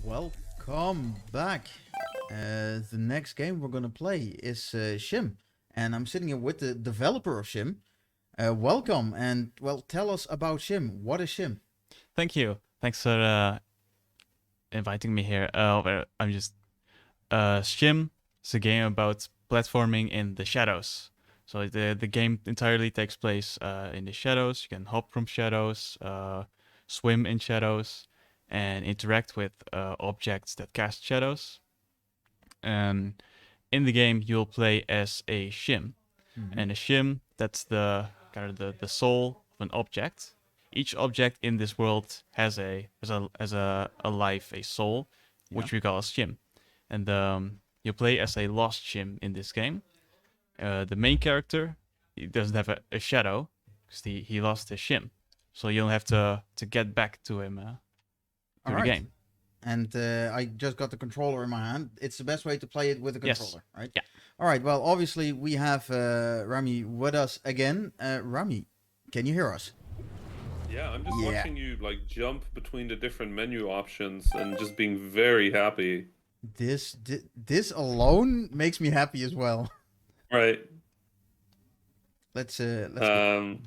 Welcome back. The next game we're gonna play is Shim, and I'm sitting here with the developer of Shim. Welcome, and well, tell us about Shim. What is Shim? Thank you. Thanks for inviting me here. I'm just SCHiM is a game about platforming in the shadows. So the game entirely takes place in the shadows. You can hop from shadows, swim in shadows, and interact with objects that cast shadows. And in the game, you'll play as a SCHiM, and a SCHiM, that's the kind of the soul of an object. Each object in this world has a life, a soul, which we call a SCHiM. And you play as a lost SCHiM in this game. The main character, he doesn't have a shadow because he lost his SCHiM, so you'll have to get back to him All through the right. game. And I just got the controller in my hand. It's the best way to play it with a Yes. controller, right? Yeah. All right. Well, obviously we have Rami with us again. Rami, can you hear us? Yeah, I'm just Yeah. watching you like jump between the different menu options and just being very happy. This alone makes me happy as well. Right. Let's But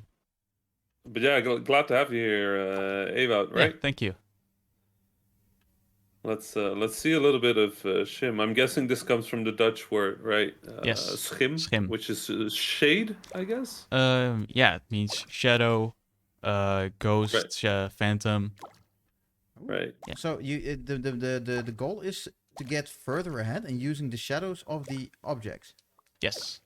yeah, glad to have you here, Ewout, right? Yeah, thank you. Let's see a little bit of shim. I'm guessing this comes from the Dutch word, right? Yes, Schim, SCHiM. which is shade, I guess. Yeah, it means shadow, ghost, phantom. Right. Yeah. So the goal is to get further ahead and using the shadows of the objects. Yes.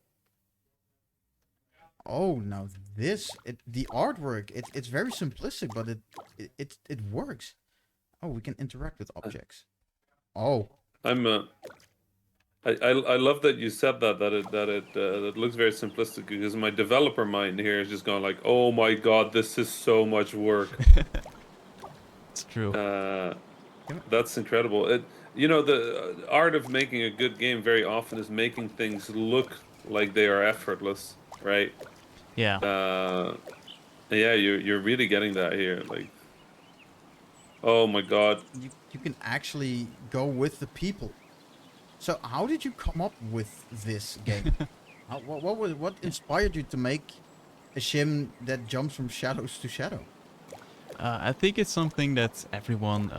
Oh, now the artwork it's very simplistic, but it works. Oh, we can interact with objects. Oh, I'm I love that you said that it looks very simplistic because my developer mind here is just going like, oh my god, this is so much work. It's true. That's incredible. The art of making a good game very often is making things look like they are effortless, right? Yeah. Yeah, you're really getting that here. Like, oh my god. you can actually go with the people. So how did you come up with this game? What inspired you to make a shim that jumps from shadows to shadow? I think it's something that everyone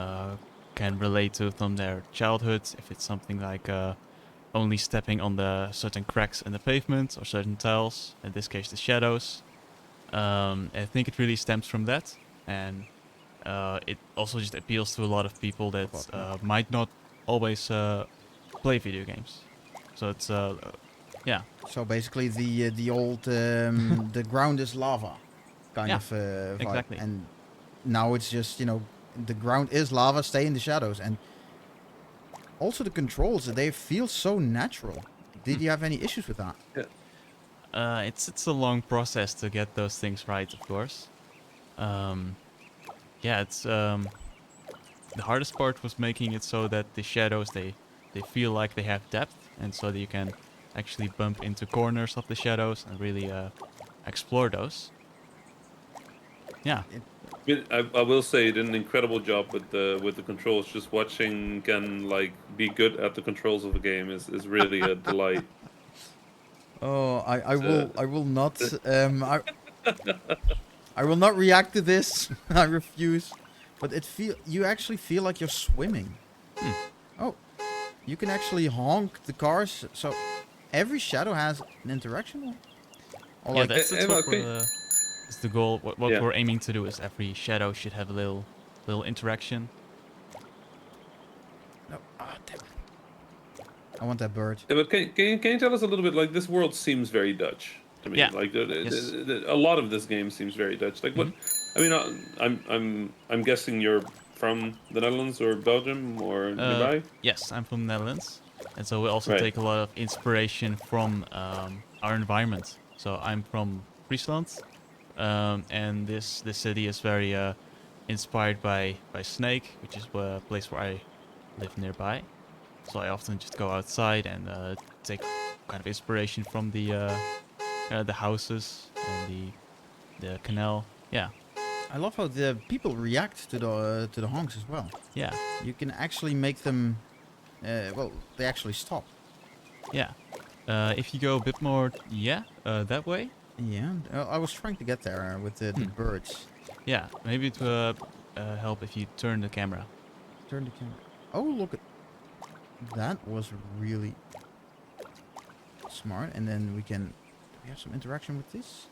can relate to from their childhood. If it's something like only stepping on the certain cracks in the pavement or certain tiles, in this case the shadows. I think it really stems from that, and it also just appeals to a lot of people that might not always play video games. So it's yeah. So basically the old the ground is lava kind Yeah, of vibe. exactly. And now it's just, the ground is lava, stay in the shadows. And also the controls, they feel so natural. Did you have any issues with that? Yeah. It's a long process to get those things right, of course. Yeah, it's the hardest part was making it so that the shadows they feel like they have depth, and so that you can actually bump into corners of the shadows and really explore those. Yeah. I will say you did an incredible job with the controls. Just watching can like be good at the controls of a game is really a delight. Oh, I Uh, will not I will not react to this. I refuse. But you actually feel like you're swimming. Oh, you can actually honk the cars. So every shadow has an interaction. Or Yeah, like, that's Emma, what is the goal. What yeah. we're aiming to do is every shadow should have a little interaction. no, damn it. I want that bird. But can you tell us a little bit? Like this world seems very Dutch to me. Yeah. Like Yes. a lot of this game seems very Dutch. Like what? I mean, I'm guessing you're from the Netherlands or Belgium or nearby. Yes, I'm from the Netherlands, and so we also Right. take a lot of inspiration from our environment. So I'm from Friesland, and this city is very inspired by Snake, which is a place where I live nearby. So I often just go outside and take kind of inspiration from the houses and the canal. Yeah. I love how the people react to the honks as well. Yeah, You can actually make them. Well, they actually stop. yeah. If you go a bit more, that way. Yeah. I was trying to get there with the birds. Yeah, maybe it will help if you turn the camera. Turn the camera. Oh, look at that was really smart. And then we have some interaction with this.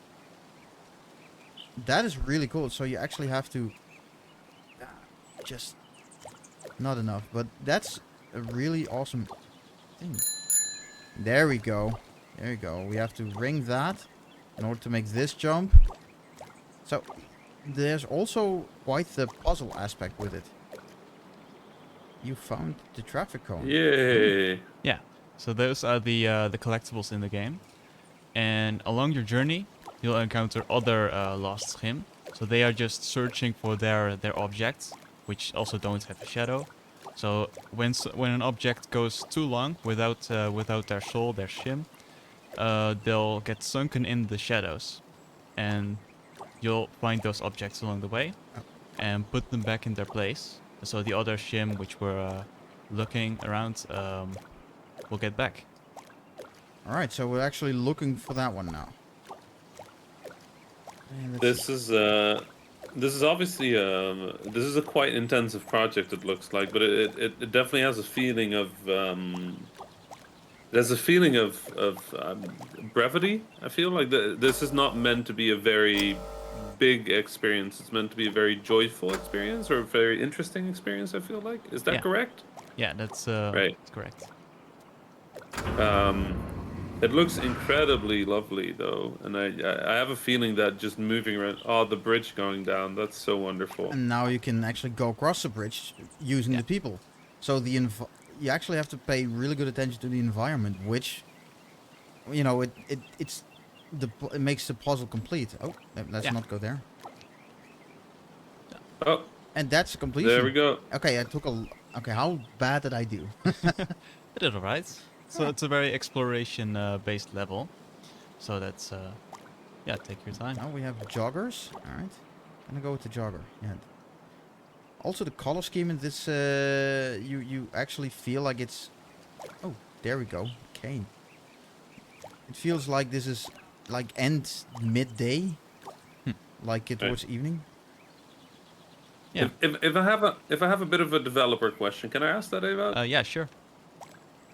That is really cool. So you actually have to just not enough, but that's a really awesome thing. There we go. There we go. We have to ring that in order to make this jump. So there's also quite the puzzle aspect with it. You found the traffic cone. Yay! Yeah. So those are the collectibles in the game, and along your journey, you'll encounter other lost SCHiM. So they are just searching for their objects, which also don't have a shadow. So when an object goes too long without their soul, their SCHiM, they'll get sunken in the shadows, and you'll find those objects along the way and put them back in their place. So the other SCHiM which were looking around will get back. All right, so we're actually looking for that one now. And let's This is obviously this is a quite intensive project. It looks like, but it definitely has a feeling of there's a feeling of brevity. I feel like this is not meant to be a very big experience. It's meant to be a very joyful experience or a very interesting experience. I feel like, is that Yeah. correct? Yeah, that's Right. that's correct. It looks incredibly lovely though, and I have a feeling that just moving around, oh, the bridge going down, that's so wonderful. And now you can actually go across the bridge using Yeah. the people. So you actually have to pay really good attention to the environment, which, you know, it makes the puzzle complete. Oh, let's Yeah. not go there. Oh, And that's completion. there we go. Okay, okay, how bad did I do? I did alright. So it's a very exploration based level. So that's yeah, take your time. Now we have joggers. All right, gonna go with the jogger. Yeah. Also, the color scheme in this, you actually feel like it's. Oh, there we go. Cane. It feels like this is like end midday, like it Right. was evening. Yeah. If I have a bit of a developer question, can I ask that, Eva? Yeah, sure.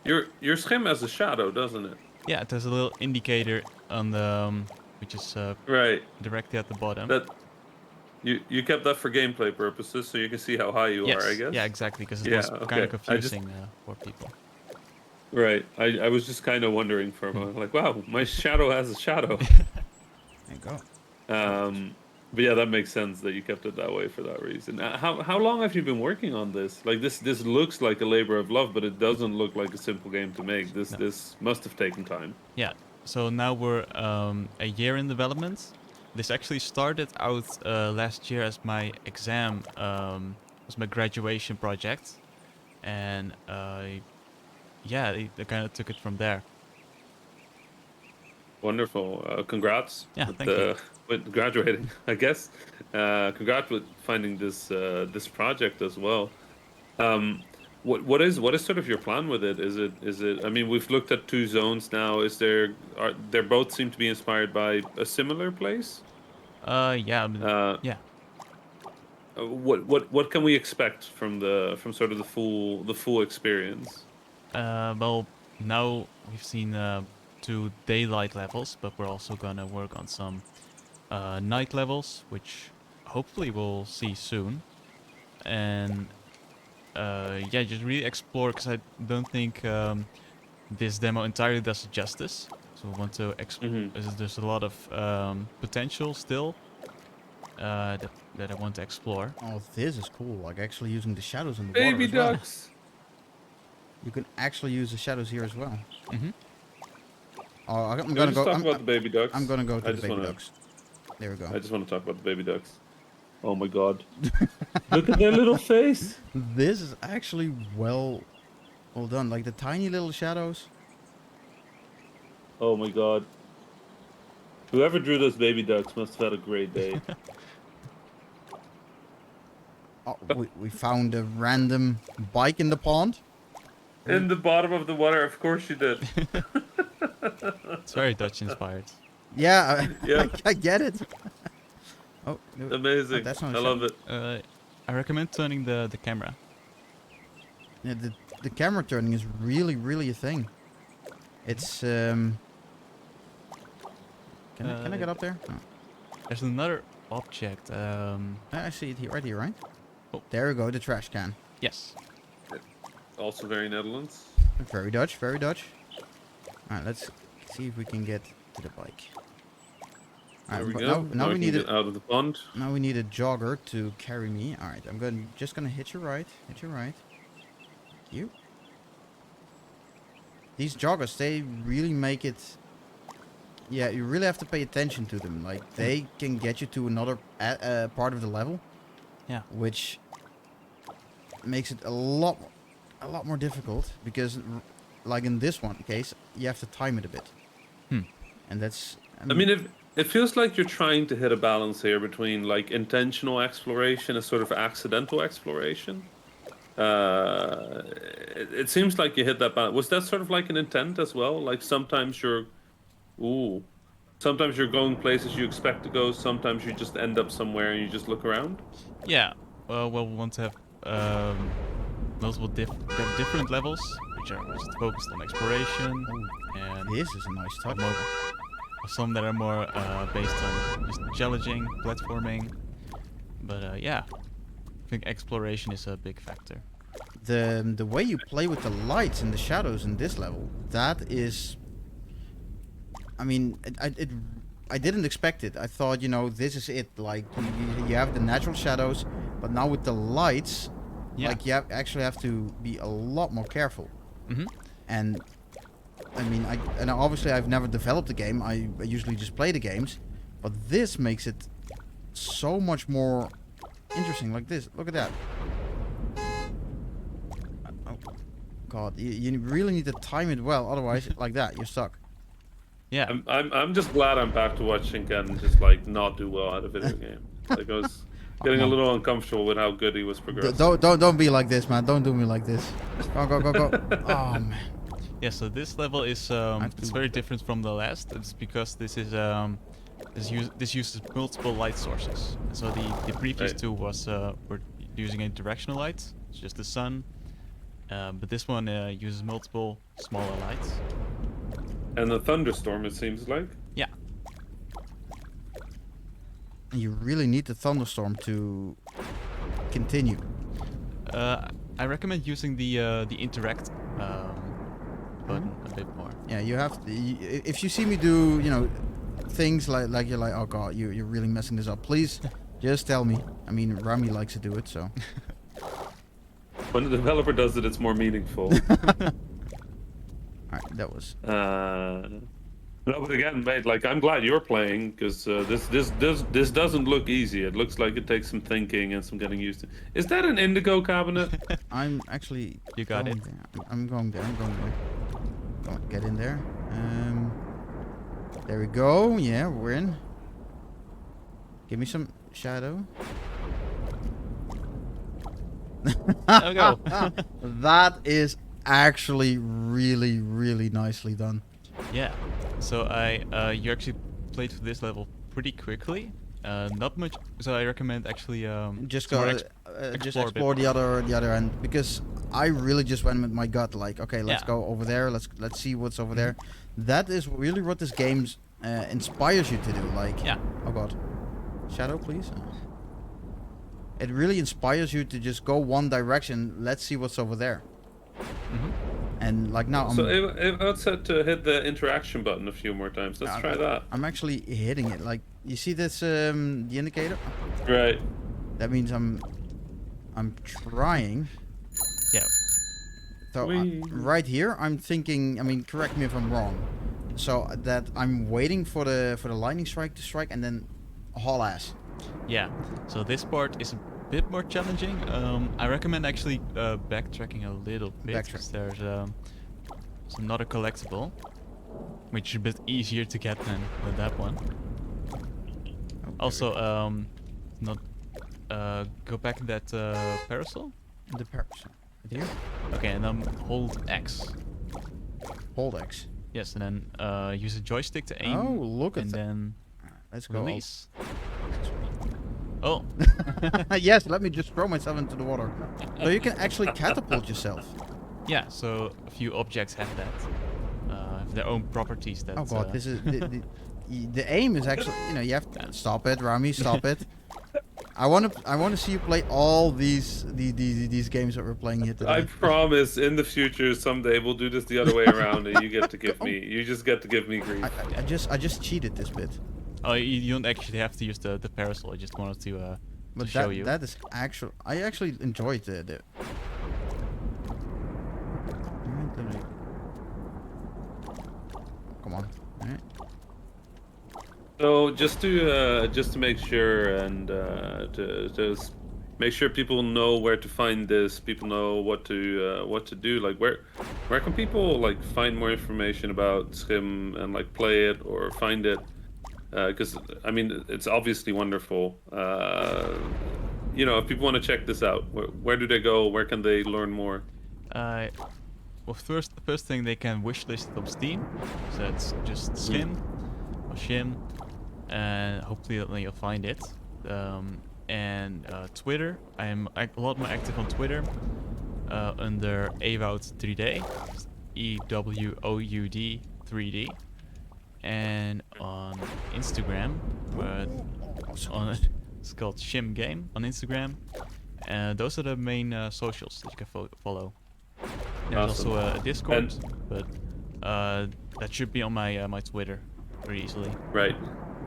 Your SCHiM has a shadow, doesn't it? Yeah, there's a little indicator on the which is Right. directly at the bottom. That you kept that for gameplay purposes, so you can see how high you Yes. are, I guess. Yeah, exactly, because it Yeah, was kind okay. of confusing for people. Right. I was just kind of wondering for a moment, like, wow, my shadow has a shadow. There you go. But yeah, that makes sense that you kept it that way for that reason. How long have you been working on this? Like this looks like a labor of love, but it doesn't look like a simple game to make. This must have taken time. Yeah. So now we're a year in development. This actually started out last year as my exam, was my graduation project, and yeah, I kind of took it from there. Wonderful. Congrats. Yeah, with, thank you. with graduating, I guess. Congrats with finding this project as well. What is sort of your plan with it? Is it? I mean, we've looked at two zones now. They both seem to be inspired by a similar place? Yeah, I mean, yeah. What can we expect from sort of the full experience? Well, now we've seen 2 daylight levels, but we're also gonna work on some night levels, which hopefully we'll see soon. And yeah, just really explore, because I don't think this demo entirely does it justice. So we want to there's a lot of potential still that I want to explore. Oh, this is cool. Like actually using the shadows in the Baby water as well. ducks. You can actually use the shadows here as well. Mm-hmm. Oh, I'm Can we gonna just go. talk about the baby ducks? I'm gonna go to I the just baby wanna- ducks. There we go. I just want to talk about the baby ducks. Oh my god! Look at their little face. This is actually well done. Like the tiny little shadows. Oh my god! Whoever drew those baby ducks must have had a great day. Oh, we found a random bike in the pond. In the bottom of the water, of course you did. It's very Dutch inspired. Yeah, Yeah. I get it. Oh, no. Amazing. That's not a I love shadow. it. I recommend turning the camera. Yeah, the camera turning is really a thing. It's Can I get up there? No. There's another object. I see it here, right here, right? Oh. There we go, the trash can. Yes. Also very Netherlands. Very Dutch, very Dutch. Alright, let's see if we can get to the bike. There we but go. Now I we can need get a out of the pond. now we need a jogger to carry me. Alright, just gonna hit you right. Hit you right. You. These joggers, they really make it. Yeah, you really have to pay attention to them. Like they can get you to another part of the level. Yeah. Which makes it a lot more difficult because, like in this one case, you have to time it a bit. And that's. I mean, it feels like you're trying to hit a balance here between like intentional exploration and sort of accidental exploration. It seems like you hit that balance. Was that sort of like an intent as well? Like sometimes you're going places you expect to go. Sometimes you just end up somewhere and you just look around. Yeah. Well, we want to have multiple different levels, which are just focused on exploration, and This is a nice touch. some that are more based on just challenging, platforming. But yeah, I think exploration is a big factor. The way you play with the lights and the shadows in this level, that is. I mean, I didn't expect it. I thought, this is it. Like you have the natural shadows, but now with the lights, like you actually have to be a lot more careful. And I mean, obviously I've never developed the game. I usually just play the games, but this makes it so much more interesting. Like this, look at that. Oh God, you really need to time it well, otherwise, like that, you're stuck. Yeah. I'm just glad I'm back to watching Ken just like not do well at a video game. Like I was getting a little uncomfortable with how good he was progressing. Don't be like this, man. Don't do me like this. Go. Oh man. Yeah. So this level is it's very different from the last. It's because this is this uses multiple light sources. So the previous two were using a directional light, it's just the sun. But this one uses multiple smaller lights. And a thunderstorm, it seems like. Yeah. You really need the thunderstorm to continue. I recommend using the interact button a bit more. Yeah, you have to. If you see me do, things like you're like, oh God, you're really messing this up. Please, just tell me. I mean, Rami likes to do it, so. When the developer does it, it's more meaningful. Alright, that was. No, but again, mate, like I'm glad you're playing because this doesn't look easy. It looks like it takes some thinking and some getting used to. Is that an indigo cabinet? I'm actually. You got it. There. I'm going there. Go on, get in there. There we go. Yeah, we're in. Give me some shadow. There we go. That is actually really nicely done. Yeah. So you actually played through this level pretty quickly. Not much. So I recommend actually Just some go, more just explore a bit explore more. the other end, because I really just went with my gut. Like, okay, let's Yeah. go over there. Let's see what's over there. That is really what this game inspires you to do. Like, Yeah. oh God, shadow, please. It really inspires you to just go one direction. Let's see what's over there. And like now, So I'd said to hit the interaction button a few more times. Let's try that. I'm actually hitting it. Like, you see this, the indicator? Right. That means I'm trying. Yeah. So Whee. right here, I'm thinking. I mean, correct me if I'm wrong. So that I'm waiting for the lightning strike to strike and then haul ass. Yeah. So this part is a bit more challenging. I recommend actually backtracking a little bit. Backtrack. 'Cause there's another collectible, which is a bit easier to get than that one. Oh, Also, not go back in that parasol. The person. Here. Okay, and then hold X. Hold X. Yes, and then use a joystick to aim. Oh, look at and that. then Let's go. release. Oh. Yes, let me just throw myself into the water. So you can actually catapult yourself. Yeah, so a few objects have that. Have their own properties that... Oh god, this is... The aim is actually... You know, you have to... Stop it, Rami, stop it. I want to see you play all these games that we're playing here today. I promise, in the future, someday we'll do this the other way around, and you get to give me. You just get to give me grief. I just cheated this bit. Oh, you don't actually have to use the parasol. I just wanted to show you. That is actual. I actually enjoyed the Come on. All right. So just to make sure and to make sure people know where to find this, people know what to do. Like where can people like find more information about SCHiM and like play it or find it? Because I mean it's obviously wonderful. You know, if people want to check this out, where do they go? Where can they learn more? Well, the first thing they can wishlist it on Steam. So that's just SCHiM or Shim, and hopefully then you'll find it. And Twitter, I'm a lot more active on Twitter under Ewoud3D, EWOUD 3D, and on Instagram, it's called SCHiM Game on Instagram. Those are the main socials that you can follow. There's Awesome. also a Discord, but that should be on my Twitter very easily. Right.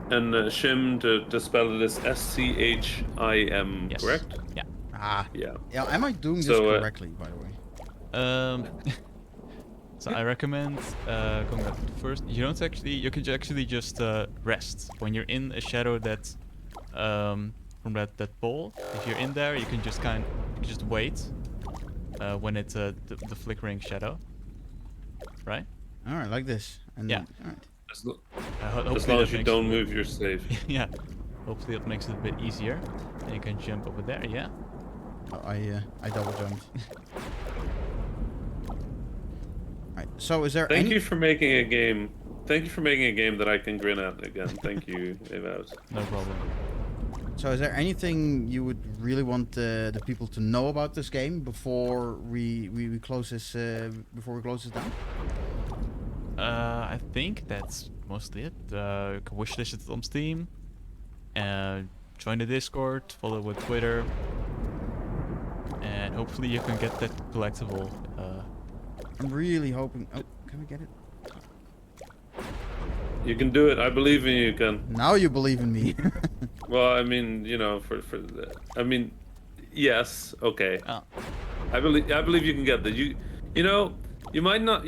And SCHiM, to spell it is SCHIM, Yes. correct? Yeah. Ah. Yeah. Yeah. Am I doing this So, correctly, by the way? So I recommend going back to first. You can actually just rest when you're in a shadow that from that pole. If you're in there, you can just wait when it's the flickering shadow, right? All right, like this. And Yeah. Then, all right. As long Hopefully as that you makes don't it- move, you're safe. Yeah. Hopefully it makes it a bit easier. And you can jump over there. Yeah. Oh, I double jumped. Alright, so is there Thank any... you for making a game. Thank you for making a game that I can grin at again. Thank you, Ewoud. No problem. So is there anything you would really want the people to know about this game before we close this down? I think that's mostly it. You can wishlist it on Steam. Join the Discord. Follow with Twitter. And hopefully you can get that collectible. I'm really hoping... Oh, can we get it? You can do it. I believe in you, Ken. Now you believe in me. Well, I mean, you know, I mean, yes, okay. Oh. I believe you can get that. You know, you might not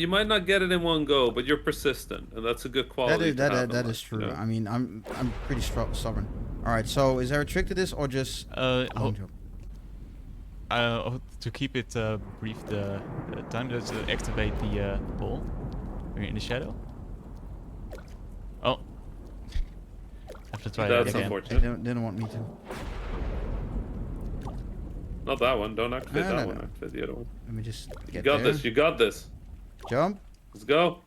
get it in one go, but you're persistent, and that's a good quality. That is true. You know? I mean, I'm pretty stubborn. All right. So is there a trick to this, or just long jump? To keep it brief, the time to activate the ball when you're in the shadow. Oh. Have to try that That's again. unfortunate. They didn't want me to. Not that one. Don't activate No, that no, one. no. Activate the other one. Let me just You get got there. this. You got this. Jump. Let's go.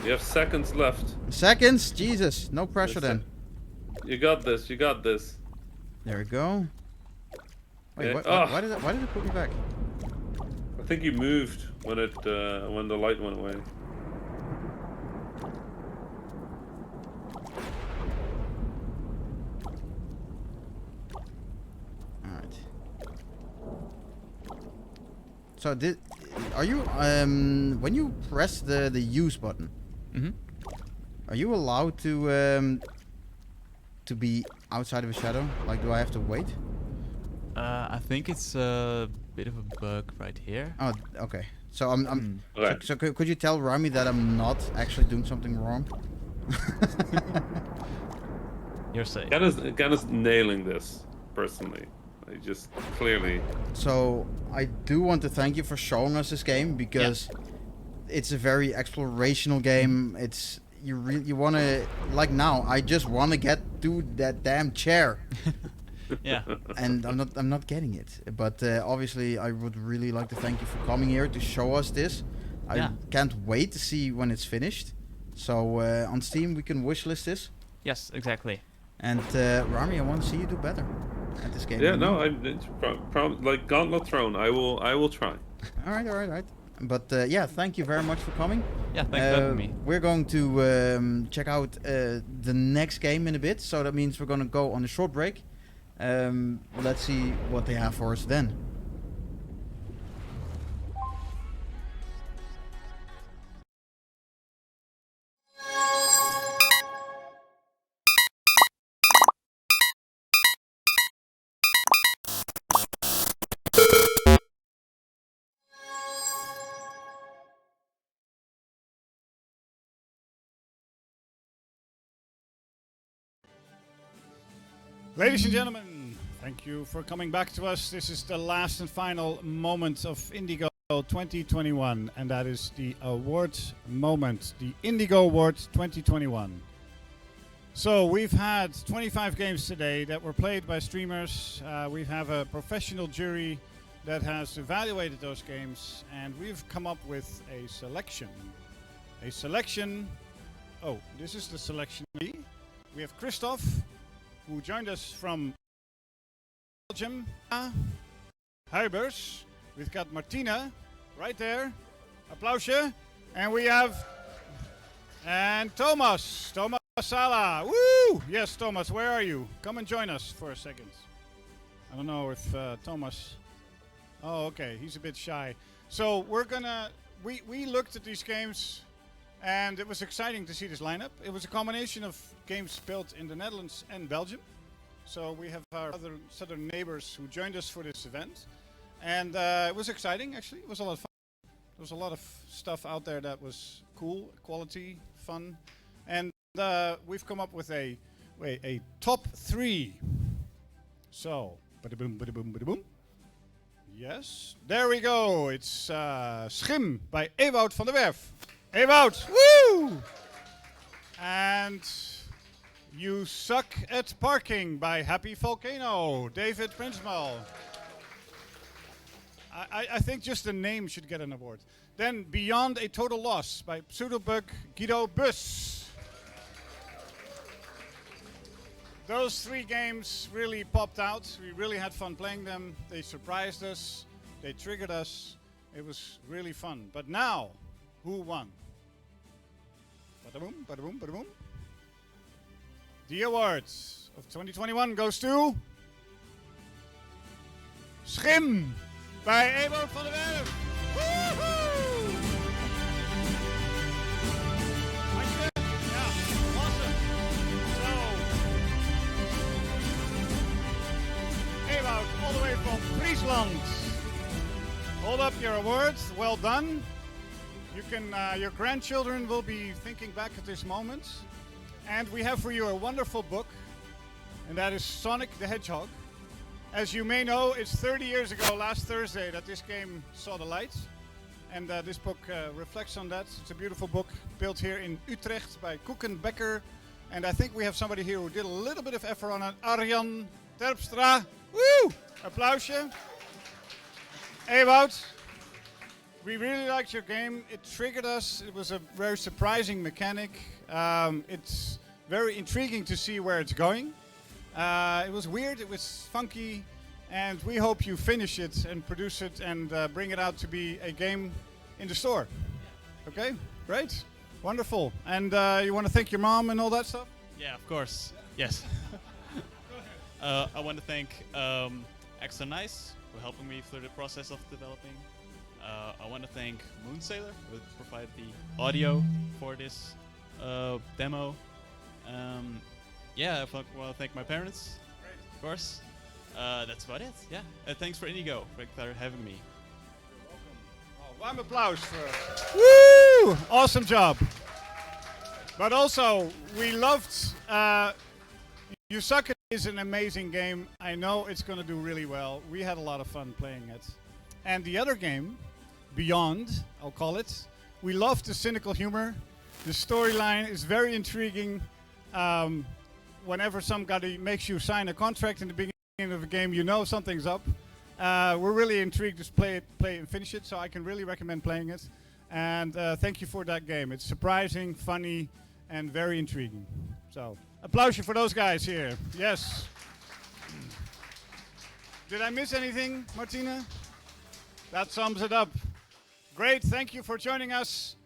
You have seconds left. Seconds. Jesus. No pressure Yes, then. You got this. You got this. There we go. Wait, Okay. why did it put me back? I think you moved when the light went away. Alright. So are you when you press the use button, Mm-hmm. are you allowed to be outside of a shadow? Like, do I have to wait? I think it's a bit of a bug right here. Oh, okay. So I'm Okay. so could you tell Rami that I'm not actually doing something wrong? You're safe. Ken is nailing this personally. I just clearly. So I do want to thank you for showing us this game, because it's a very explorational game. It's you want to, like, now I just want to get to that damn chair. Yeah. and I'm not getting it. But obviously, I would really like to thank you for coming here to show us this. I Yeah. can't wait to see when it's finished. So on Steam, we can wishlist this. Yes, exactly. And Rami, I want to see you do better at this game. Yeah, You no, know? it's like Gauntlet Throne. I will try. All right. But yeah, thank you very much for coming. Yeah, thanks for having me. We're going to check out the next game in a bit. So that means we're going to go on a short break. Let's see what they have for us then. Ladies and gentlemen, thank you for coming back to us. This is the last and final moment of Indigo 2021, and that is the award moment, the Indigo Award 2021. So we've had 25 games today that were played by streamers. We have a professional jury that has evaluated those games, and we've come up with a selection. Oh, this is the selection. We have Christoph, who joined us from Belgium. Huibers. We've got Martina right there. Applausje. And we have Thomas Sala. Woo! Yes, Thomas, where are you? Come and join us for a second. I don't know if Thomas. Oh, okay, he's a bit shy. So we're gonna. We looked at these games, and it was exciting to see this lineup. It was a combination of games built in the Netherlands and Belgium. So we have our other southern neighbors who joined us for this event. And it was exciting, actually. It was a lot of fun. There was a lot of stuff out there that was cool, quality, fun. And we've come up with a top 3. So, bada-boom, bada-boom, bada-boom. Yes, there we go. It's SCHiM by Ewout van der Werf. Ewout, woo! And You Suck at Parking by Happy Volcano, David Prinsmal. I think just the name should get an award. Then Beyond a Total Loss by Pseudobug Guido Bus. Those 3 games really popped out. We really had fun playing them. They surprised us. They triggered us. It was really fun. But now, who won? Bada-boom, bada-boom, bada-boom. The awards of 2021 goes to SCHiM by Ewout van der Werf. Woohoo! Yeah, awesome. So, Ewout, all the way from Friesland. Hold up your awards. Well done. You can, your grandchildren will be thinking back at this moment. And we have for you a wonderful book, and that is Sonic the Hedgehog. As you may know, it's 30 years ago, last Thursday, that this game saw the light. And this book reflects on that. It's a beautiful book built here in Utrecht by Koeken Becker. And I think we have somebody here who did a little bit of effort on it. Arjan Terpstra. Woo! Applausje. Ewout, we really liked your game. It triggered us. It was a very surprising mechanic. It's very intriguing to see where it's going. It was weird, it was funky, and we hope you finish it and produce it and bring it out to be a game in the store. Okay, great, wonderful. And you want to thank your mom and all that stuff? Yeah, of course. Yes. I want to thank Extra Nice for helping me through the process of developing. I want to thank Moonsailor who provided the audio for this demo. Yeah, I want to thank my parents, of course. That's about it. Yeah. Thanks for Indigo for having me. You're welcome. Oh, warm applause for. Woo! Awesome job. But also, we loved. You Suck It is an amazing game. I know it's going to do really well. We had a lot of fun playing it. And the other game, Beyond, I'll call it. We loved the cynical humor. The storyline is very intriguing. Whenever somebody makes you sign a contract in the beginning of a game, you know something's up. We're really intrigued to play it and finish it, so I can really recommend playing it. And thank you for that game. It's surprising, funny, and very intriguing. So, applausje for those guys here. Yes. Did I miss anything, Martina? That sums it up. Great, thank you for joining us.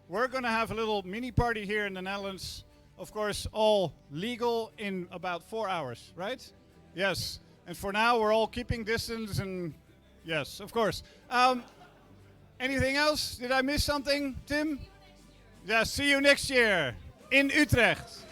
We're going to have a little mini party here in the Netherlands. Of course, all legal in about 4 hours, right? Yes. And for now, we're all keeping distance and yes, of course. Anything else? Did I miss something, Tim? Yeah, see you next year in Utrecht.